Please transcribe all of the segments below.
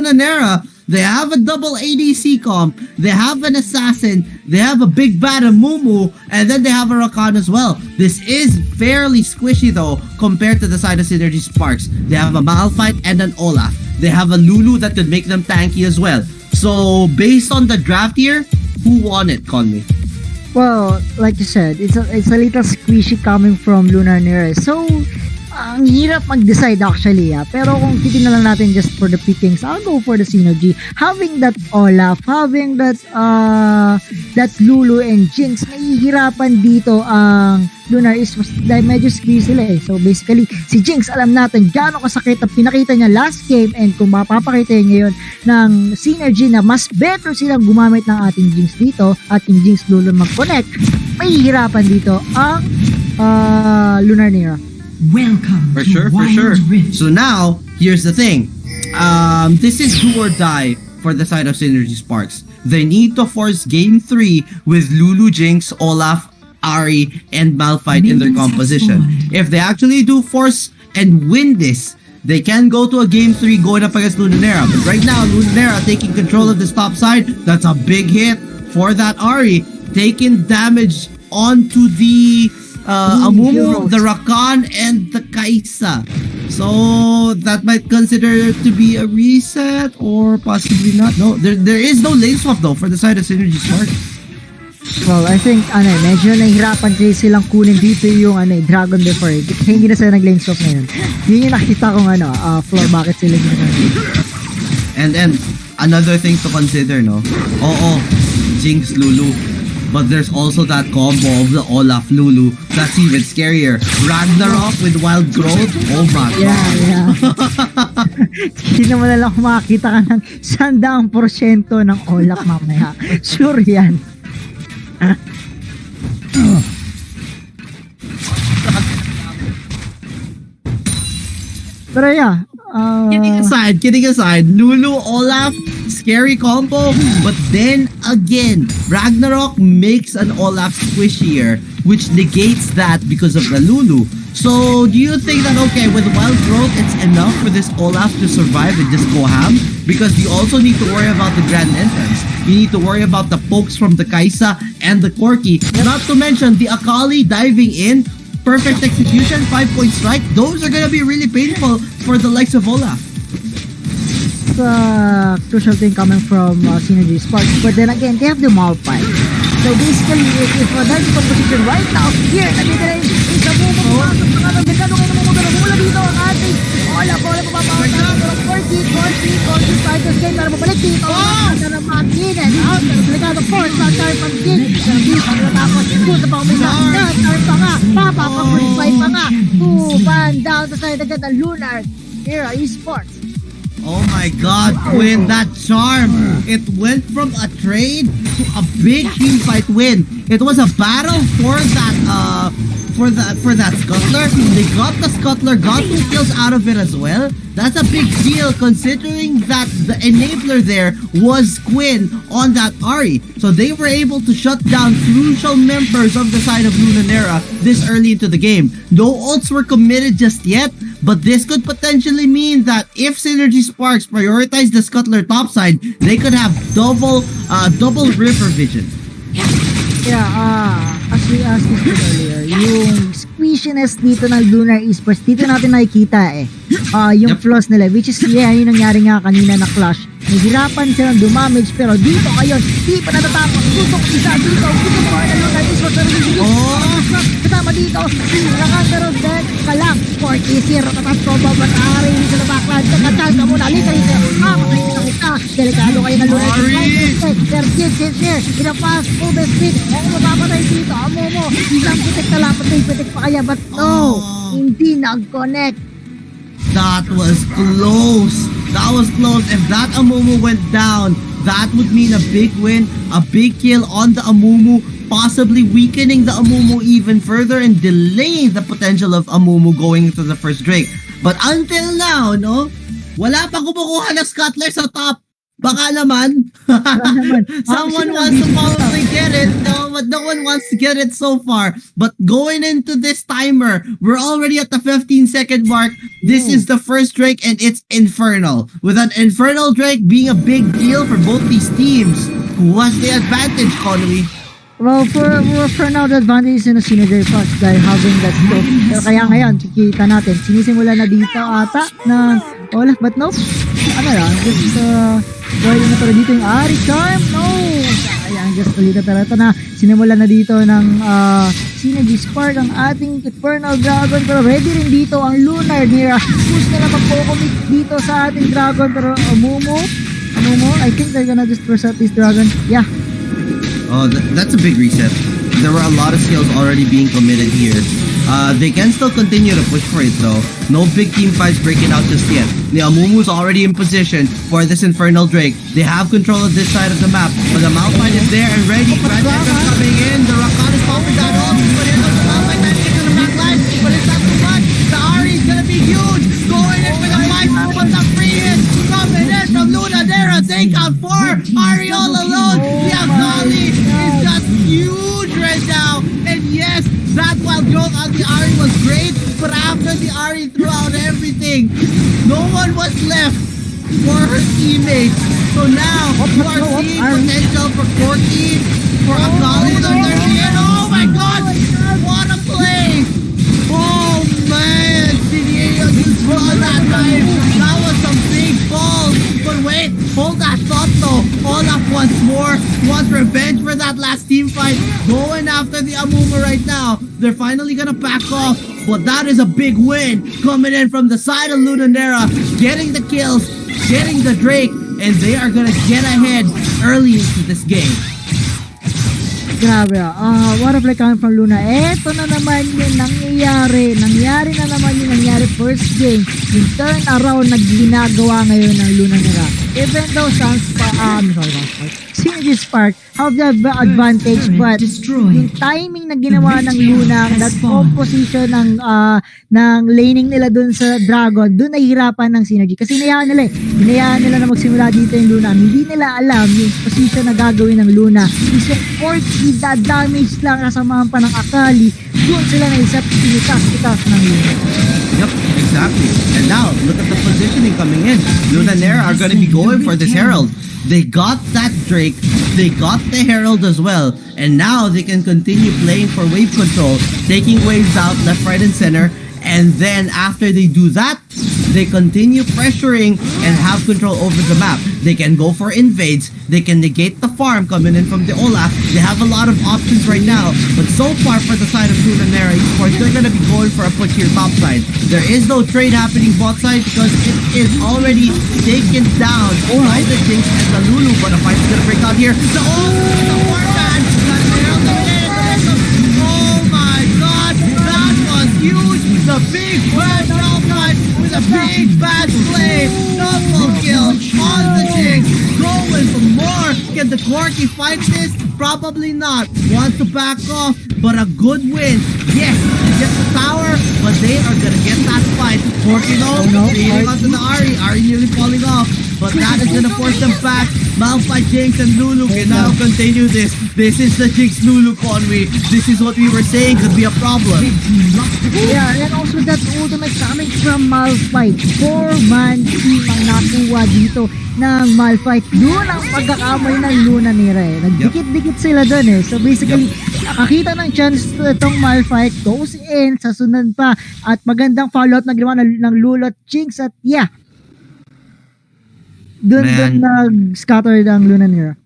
Luna Nera, they have a double ADC comp, they have an assassin, they have a big bad Amumu, and then they have a Rakan as well. This is fairly squishy though compared to the side of Synrgy Sparks. They have a Malphite and an Olaf. They have a Lulu that could make them tanky as well. So based on the draft here, who won it, Conley? Well, like you said, it's a little squishy coming from Lunar Nera. So, ang hirap mag-decide actually. Pero kung titignan lang natin just for the pickings, I'll go for the Synrgy. Having that Olaf, having that Lulu and Jinx, nahihirapan dito ang Lunar is dahil medyo squeeze sila eh. So basically, si Jinx alam natin gaano kasakit ang pinakita niya last game, and kung mapapakita niya ngayon ng Synrgy na mas better silang gumamit ng ating Jinx dito at yung Jinx Lulu mag-connect, mahihirapan dito ang Lunar Nera. Welcome for sure. So now, here's the thing. This is do or die for the side of Synrgy Sparks. They need to force game 3 with Lulu, Jinx, Olaf, Ari, and Malphite in their composition. If they actually do force and win this, they can go to a game 3 going up against Luna Nera. But right now, Luna Nera taking control of this top side. That's a big hit for that Ari. Taking damage onto the Amumu, the Rakan, and the Kaisa. So that might consider to be a reset or possibly not. No, there is no lane swap though for the side of Synrgy Sparks. Well, I think medyo nahihirapan kayo silang kunin dito yung Dragon before. Hindi na sila nag-lane swap ngayon. Yun yung nakita kong floor bakit sila ginawa. And another thing to consider, no? Oo, Jinx Lulu. But there's also that combo of the Olaf Lulu that's even scarier. Ragnarok with Wild Growth. Oh my god. Yeah. Hindi naman lang makakita ka ng 100% ng Olaf mamaya. Sure yan. Pero yeah, kidding aside, Lulu, Olaf, scary combo, but then again, Ragnarok makes an Olaf squishier, which negates that because of the Lulu. So, do you think that, okay, with Wild Growth, it's enough for this Olaf to survive and just go ham? Because you also need to worry about the Grand Entrance. You need to worry about the pokes from the Kaisa and the Corki. Not to mention the Akali diving in, perfect execution, 5-point strike. Those are gonna be really painful for the likes of Olaf. It's a crucial thing coming from Synrgy Sparks. But then again, they have the Malphite. So basically, if that's the composition right now, here, nandito na yung sa bumabasok na nga ng ganda nung mula dito ang ating Olaf, mapapakita Corki, Fighters game, para mabalik dito ang na makinin out, pero delikado force, na-turn pang din, pero di pa natapos, doon sa pangumisa, na-turn pa nga, papapapurify pa nga, 2-ban down to side agad ang Lunar Nera Esports. Oh my god, Quinn, that charm! It went from a trade to a big team fight win. It was a battle for that Scuttler. They got the Scuttler, got 2 kills out of it as well. That's a big deal considering that the enabler there was Quinn on that Ari. So they were able to shut down crucial members of the side of Luna Nera this early into the game. No ults were committed just yet, but this could potentially mean that if Synrgy Sparks prioritize the Scuttler topside, they could have double river vision. Yeah, as we discussed earlier, yung squishiness dito ng Lunar Esports, dito natin nakikita yung flaws nila, which is yung nangyari nga kanina na clash. Nahirapan silang dumamage, pero dito ngayon, di pa natatapos. Gusto ko isa dito, gusto ko na Lunar Esports. Kasama dito, Rakan, pero then kalang 40-0, tatas ko ba batari sa background, kachal ka muna, lika patay na kita, delikado kayo na Lunar Esports. Here, in a fast movement speed, kung mapapatay dito, amo mo, isang pitik na lapat na ipitik pa kaya, but no, hindi nag-connect. That was close. That was close. If that Amumu went down, that would mean a big win, a big kill on the Amumu, possibly weakening the Amumu even further and delaying the potential of Amumu going into the first Drake. But until now, no, wala pa kumukuha ng Scuttler sa top. Baka naman. Someone wants to probably get it, no, but no one wants to get it so far. But going into this timer, we're already at the 15-second mark. This is the first Drake, and it's Infernal. With an Infernal Drake being a big deal for both these teams. Who has the advantage, Conway? Well, for now, the advantage is na Synrgy Sparks dahil having that scope. Pero kaya ngayon, kikita natin, sinisimula na dito ata ng Olaf, but no. Ano lang, just boy na pala dito yung Ari Charm. No! Ayan, just ulit na ito na sinimula na dito ng Synrgy Spark ang ating Eternal Dragon. Pero ready rin dito ang Lunar Nera. Push nila magpo-commit dito sa ating Dragon. Pero Amumu, I think they're gonna just reset this Dragon. Yeah. Oh, that's a big reset. There were a lot of skills already being committed here. They can still continue to push for it though. No big team fights breaking out just yet. The Amumu's already in position for this Infernal Drake. They have control of this side of the map. But the Malphite is there and ready. Grand Tempest coming in. The Rakan is popping that off. But here comes the Malphite taking on the back line. But it's not too much. The Ari is gonna be huge. Going in for the fight. But the free hit coming in from Luna Nera. Take out 4. Ari all alone. The Akali is just huge right now. And yes, that wild growth on the Ari was great, but after the Ari threw out everything, no one was left for her teammates. So now, you are seeing potential for Corky, for Akali, oh my god! What a play! Oh man, Shiriyo just saw that time. That was some big balls. But wait, hold that thought though. Olaf once more wants revenge for that last team fight. Going after the Amumu right now. They're finally gonna back off. But that is a big win coming in from the side of Luna Nera. Getting the kills, getting the Drake, and they are gonna get ahead early into this game. Grabe what a play coming from Luna. Eto na naman yung nangyayari. Nangyari na naman yung nangyari first game. Yung turn around na ginagawa ngayon ng Luna Nera. Even though Synrgy Spark have the advantage, but yung timing na ginawa ng Luna, that composition ng laning nila dun sa Dragon, dun nahihirapan ng Synrgy. Kasi hinayaan nila na magsimula dito yung Luna. Hindi nila alam yung position na gagawin ng Luna. Is yung 40 damage lang kasamahan pa ng Akali, dun sila naisip tinitas ng Luna. Yep, exactly. And now, look at the positioning coming in. Luna Nera are going to be going for this Herald. They got that Drake, they got the Herald as well, and now they can continue playing for wave control, taking waves out left, right, and center, and then after they do that, they continue pressuring and have control over the map. They can go for invades, they can negate the farm coming in from the Olaf. They have a lot of options right now, but so far for the side of Luna Nera Esports, they're going to be going for a push here top side. There is no trade happening bot side because it is already taken down by the Jinx and the Lulu, but a fight is going to break out here. The Warman, oh my god, that was huge. The big bad fight with a big bad play. Double kill on the Jinx. Going for more. Can the Corky fight this? Probably not. Wants to back off, but a good win. Yes, get the tower, but they are gonna get that fight. Corky leading onto the Ari nearly falling off, but that is gonna force them back. Malphite, Jinx, and Lulu can now continue this. This is the Jinx Lulu Conway. This is what we were saying could be a problem. Yeah, and also that ultimate coming from Malphite. 4-man team ang nakuha dito ng Malphite. Doon ang pagkakamali ng Luna Nera eh. Nagdikit-dikit sila doon eh. So basically, nakakita ng chance itong Malphite, goes in sa sunod pa, at magandang follow-up na ginawa ng Lulu at Jinx, at yeah, doon nag-scatter ang Luna Nera.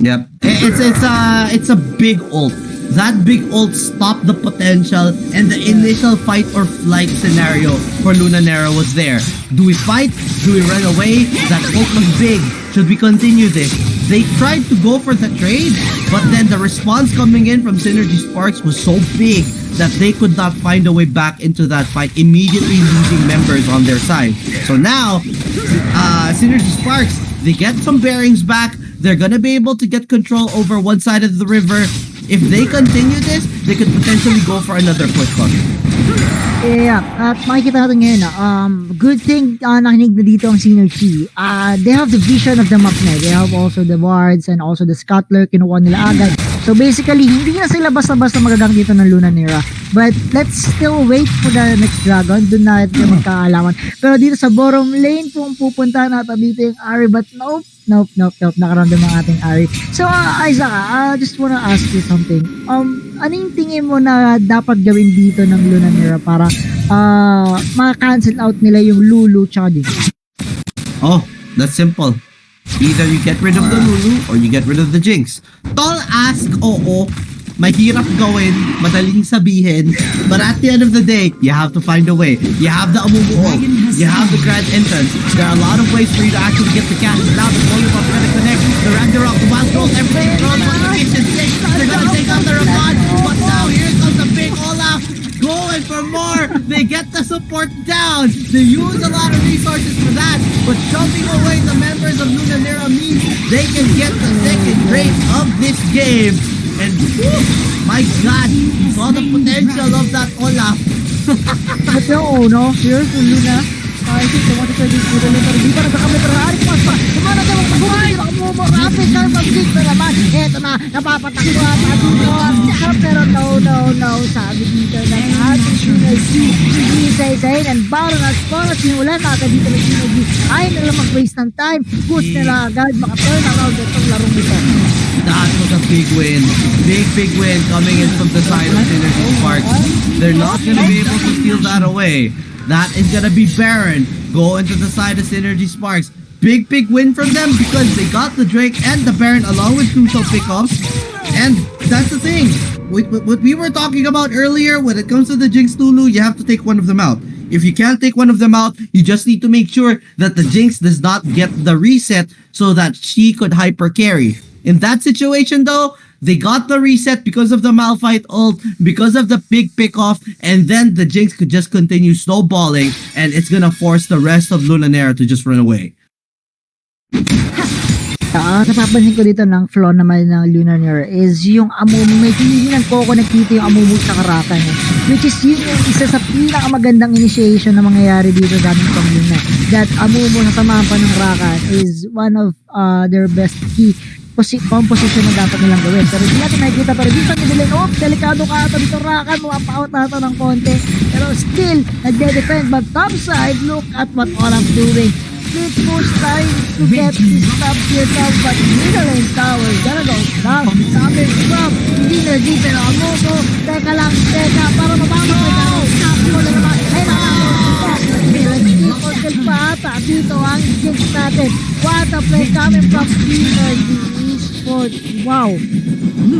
Yep. It's a big ult. That big ult stopped the potential, and the initial fight or flight scenario for Luna Nera was there. Do we fight? Do we run away? That ult was big. Should we continue this? They tried to go for the trade, but then the response coming in from Synrgy Sparks was so big that they could not find a way back into that fight, immediately losing members on their side. So now, Synrgy Sparks, they get some bearings back. They're gonna be able to get control over one side of the river. If they continue this, they could potentially go for another push cut. Yeah, at makikita natin ngayon good thing nakinig na dito ang Synrgy. They have the vision of the map na. They have also the wards and also the scuttler, kinuha nila agad. So basically, hindi na sila basta-basta magagang dito ng Luna Nera. But let's still wait for the next dragon. Doon na ito magkaalaman. Pero dito sa bottom lane, kung pupunta natin dito yung Ari, but nope, nakarandom ang ating Ari. So, Izaq, I just wanna ask you something. Ano yung tingin mo na dapat gawin dito ng Luna Nera para ma-cancel out nila yung Lulu tsaka dito? Oh, that's simple. Either you get rid of the Lulu or you get rid of the Jinx. Tall ask, oo. Mahirap gawin, madaling sabihin, but at the end of the day, you have to find a way. You have the Amumuo, you have the Grand Entrance. There are a lot of ways for you to actually get the cash. Now the volume of gonna connect, the Ragnarok, the Wild Rolls, everything's thrown on the Kitchen 6. They're gonna take out the Rakan, but now here comes the big Olaf. Going for more. They get the support down. They use a lot of resources for that, but shoving away the members of Luna Nera means they can get the second race of this game. And my God, saw the potential of that Olaf. But no, here's the Luna. I think they wanted to do the Luna, pero di pa nagkakamit pero Ari pa. Kumana tayo magpagulay. Rapid time mag-dig na naman. Eto na, napapatakbo at dito. Pero no. Sabi dito ng ating Synrgy. Isa-isahin and baro na spot. Sinulan natin dito ng Synrgy. Ayaw nila mag-waste ng time. Push nila agad. Maka-turn around itong larong ito. That was a big win. Big win coming in from the side of Synrgy Sparks. They're not going to be able to steal that away. That is going to be Baron going to the side of Synrgy Sparks. Big win from them because they got the Drake and the Baron along with crucial pickups. And that's the thing. What we were talking about earlier, when it comes to the Jinx Lulu, you have to take one of them out. If you can't take one of them out, you just need to make sure that the Jinx does not get the reset so that she could hyper carry. In that situation though, they got the reset because of the Malphite ult, because of the big pick-off, and then the Jinx could just continue snowballing, and it's gonna force the rest of Luna Nera to just run away. Napapansin ko dito ng flaw naman ng Luna Nera is yung Amumu, may hindi nagko-connect dito yung Amumu sa Karakan which is yun yung isa sa pinakamagandang initiation na mangyayari dito gamit pang Luna. That Amumu sa samahan pa ng Karakan is one of their best key composition na dapat nilang gawin. Pero hindi natin nakikita pero dito sa nibilin, delikado ka ito dito Rakan, mapapaut na ito ng konti. Pero still, nagde-defend. But top side, look at what Olaf doing. Split push time to get this top tier down, but middle lane tower, gonna go down. Sabi, stop, Synrgy, pero Amumu, teka, para mababa ko ito. Stop ko na naman. Ay, nakakontel pa ata. Dito ang Jinx natin. What a play coming from Synrgy. Wow.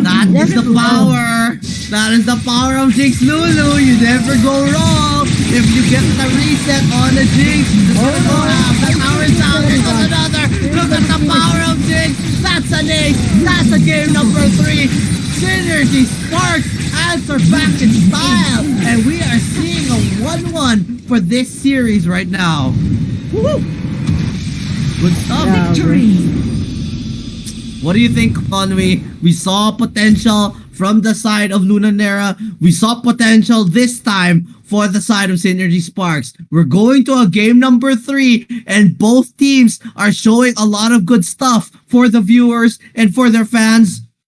That is the power. That is the power of Jinx Lulu. You never go wrong. If you get the reset on the Jinx, it's gonna go half. The power is down. There's another. Look at the power of Jinx. That's an ace. That's a game number 3. Synrgy Sparks answer back in style. And we are seeing a 1-1 for this series right now. Woo! Good stuff. Victory. What do you think, Conway? We saw potential from the side of Luna Nera. We saw potential this time for the side of Synrgy Sparks. We're going to a game number 3, and both teams are showing a lot of good stuff for the viewers and for their fans.